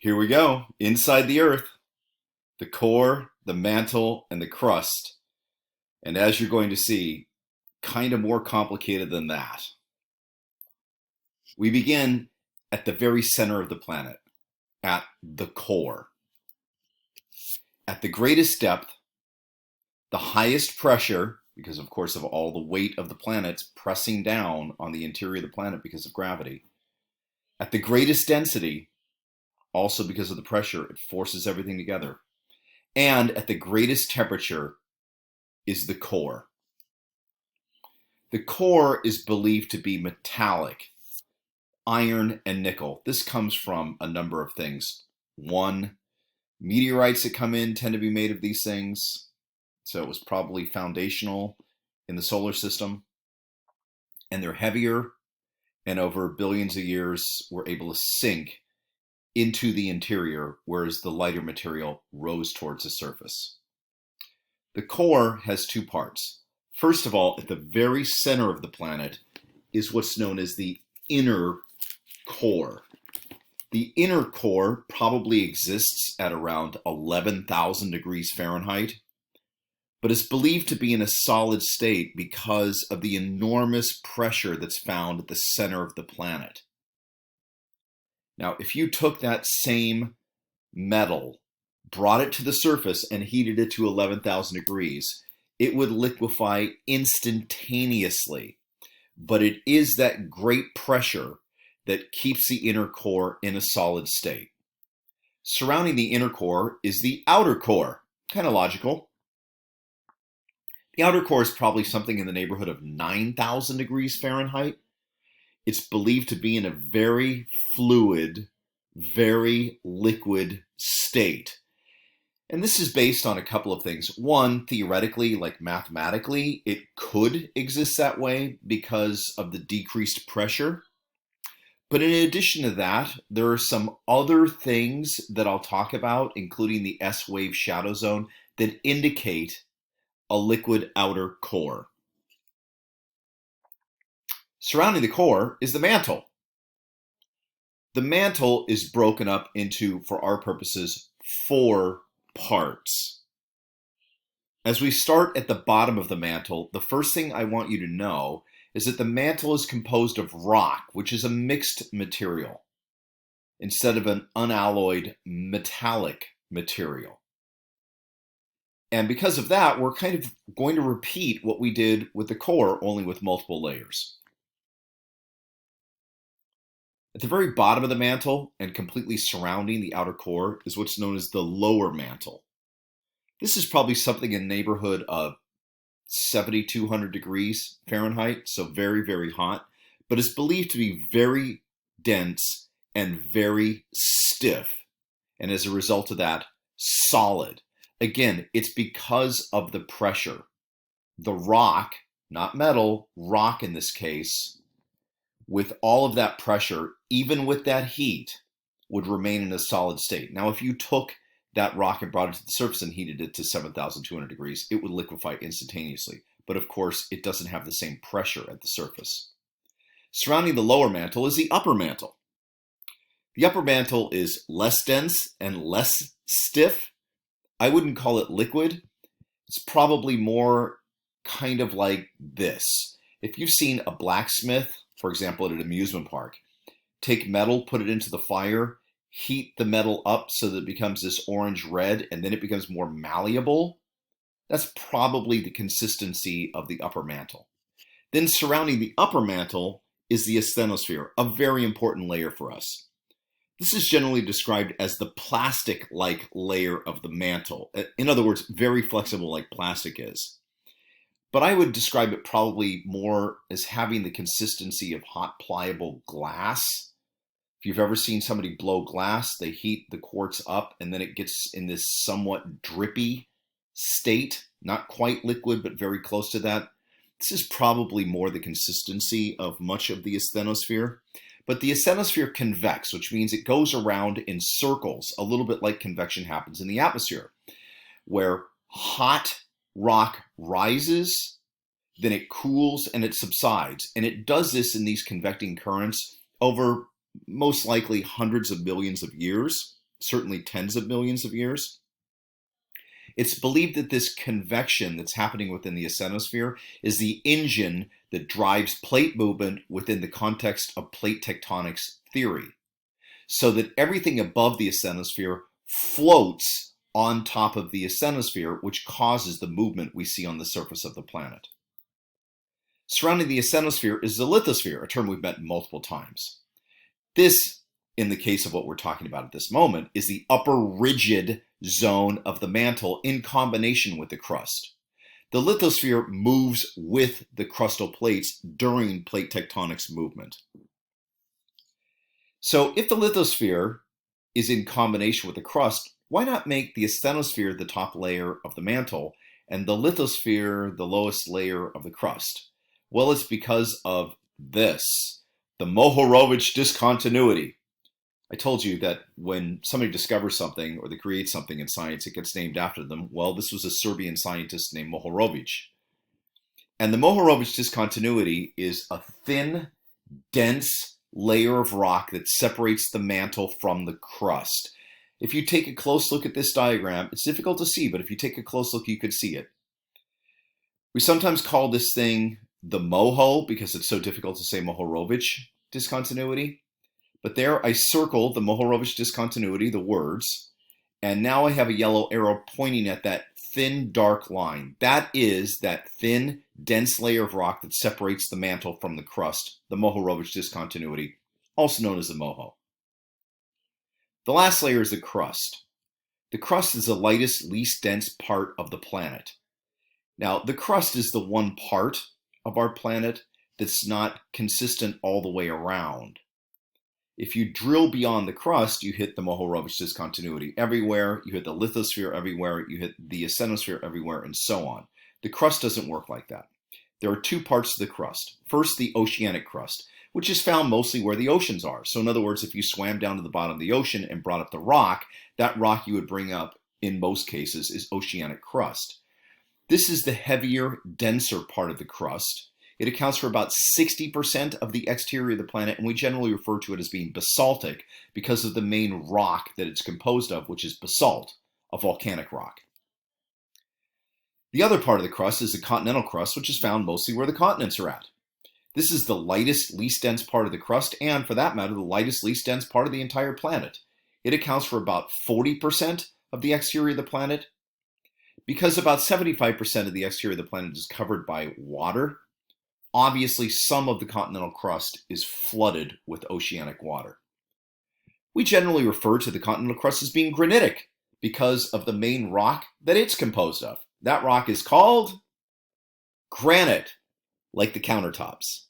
Here we go. Inside the Earth, the core, the mantle, and the crust. And as you're going to see, kind of more complicated than that. We begin at the very center of the planet, at the core. At the greatest depth, the highest pressure, because of course of all the weight of the planet pressing down on the interior of the planet because of gravity. At the greatest density, also because of the pressure, it forces everything together. And at the greatest temperature is the core. The core is believed to be metallic, iron and nickel. This comes from a number of things. One, meteorites that come in tend to be made of these things. So it was probably foundational in the solar system. And they're heavier, and over billions of years were able to sink into the interior, whereas the lighter material rose towards the surface. The core has two parts. First of all, at the very center of the planet is what's known as the inner core. The inner core probably exists at around 11,000 degrees Fahrenheit, but is believed to be in a solid state because of the enormous pressure that's found at the center of the planet. Now, if you took that same metal, brought it to the surface, and heated it to 11,000 degrees, it would liquefy instantaneously. But it is that great pressure that keeps the inner core in a solid state. Surrounding the inner core is the outer core. Kind of logical. The outer core is probably something in the neighborhood of 9,000 degrees Fahrenheit. It's believed to be in a very fluid, very liquid state. And this is based on a couple of things. One, theoretically, like mathematically, it could exist that way because of the decreased pressure. But in addition to that, there are some other things that I'll talk about, including the S-wave shadow zone, that indicate a liquid outer core. Surrounding the core is the mantle. The mantle is broken up into, for our purposes, 4 parts. As we start at the bottom of the mantle, the first thing I want you to know is that the mantle is composed of rock, which is a mixed material, instead of an unalloyed metallic material. And because of that, we're kind of going to repeat what we did with the core, only with multiple layers. At the very bottom of the mantle and completely surrounding the outer core is what's known as the lower mantle. This is probably something in the neighborhood of 7,200 degrees Fahrenheit, so very, very hot, but it's believed to be very dense and very stiff, and as a result of that, solid. Again, it's because of the pressure. The rock, not metal, rock in this case, with all of that pressure, even with that heat, would remain in a solid state. Now, if you took that rock and brought it to the surface and heated it to 7,200 degrees, it would liquefy instantaneously. But of course, it doesn't have the same pressure at the surface. Surrounding the lower mantle is the upper mantle. The upper mantle is less dense and less stiff. I wouldn't call it liquid. It's probably more kind of like this. If you've seen a blacksmith, for example, at an amusement park, take metal, put it into the fire, heat the metal up so that it becomes this orange red, and then it becomes more malleable, that's probably the consistency of the upper mantle. Then surrounding the upper mantle is the asthenosphere, a very important layer for us. This is generally described as the plastic-like layer of the mantle. In other words, very flexible like plastic is. But I would describe it probably more as having the consistency of hot, pliable glass. If you've ever seen somebody blow glass, they heat the quartz up and then it gets in this somewhat drippy state, not quite liquid, but very close to that. This is probably more the consistency of much of the asthenosphere. But the asthenosphere convects, which means it goes around in circles, a little bit like convection happens in the atmosphere, where hot rock rises, then it cools and it subsides. And it does this in these convecting currents over most likely hundreds of millions of years. certainly tens of millions of years. It's believed that this convection that's happening within the asthenosphere is the engine that drives plate movement within the context of plate tectonics theory, so that everything above the asthenosphere floats on top of the asthenosphere, which causes the movement we see on the surface of the planet. Surrounding the asthenosphere is the lithosphere, a term we've met multiple times. This, in the case of what we're talking about at this moment, is the upper rigid zone of the mantle in combination with the crust. The lithosphere moves with the crustal plates during plate tectonics movement. So if the lithosphere is in combination with the crust, why not make the asthenosphere the top layer of the mantle and the lithosphere the lowest layer of the crust? Well, it's because of this, the Mohorovic discontinuity. I told you that when somebody discovers something or they create something in science, it gets named after them. Well, this was a Serbian scientist named Mohorovic. And the Mohorovic discontinuity is a thin, dense layer of rock that separates the mantle from the crust. If you take a close look at this diagram, it's difficult to see, but if you take a close look, you could see it. We sometimes call this thing the Moho because it's so difficult to say Mohorovic discontinuity. But there I circled the Mohorovic discontinuity, the words, and now I have a yellow arrow pointing at that thin, dark line. That is that thin, dense layer of rock that separates the mantle from the crust, the Mohorovic discontinuity, also known as the Moho. The last layer is the crust. The crust is the lightest, least dense part of the planet. Now, the crust is the one part of our planet that's not consistent all the way around. If you drill beyond the crust, you hit the Mohorovic discontinuity everywhere, you hit the lithosphere everywhere, you hit the asthenosphere everywhere, and so on. The crust doesn't work like that. There are two parts to the crust. First, the oceanic crust, which is found mostly where the oceans are. So in other words, if you swam down to the bottom of the ocean and brought up the rock, that rock you would bring up, in most cases, is oceanic crust. This is the heavier, denser part of the crust. It accounts for about 60% of the exterior of the planet, and we generally refer to it as being basaltic because of the main rock that it's composed of, which is basalt, a volcanic rock. The other part of the crust is the continental crust, which is found mostly where the continents are at. This is the lightest, least dense part of the crust, and for that matter, the lightest, least dense part of the entire planet. It accounts for about 40% of the exterior of the planet. Because about 75% of the exterior of the planet is covered by water, obviously some of the continental crust is flooded with oceanic water. We generally refer to the continental crust as being granitic because of the main rock that it's composed of. That rock is called granite, like the countertops.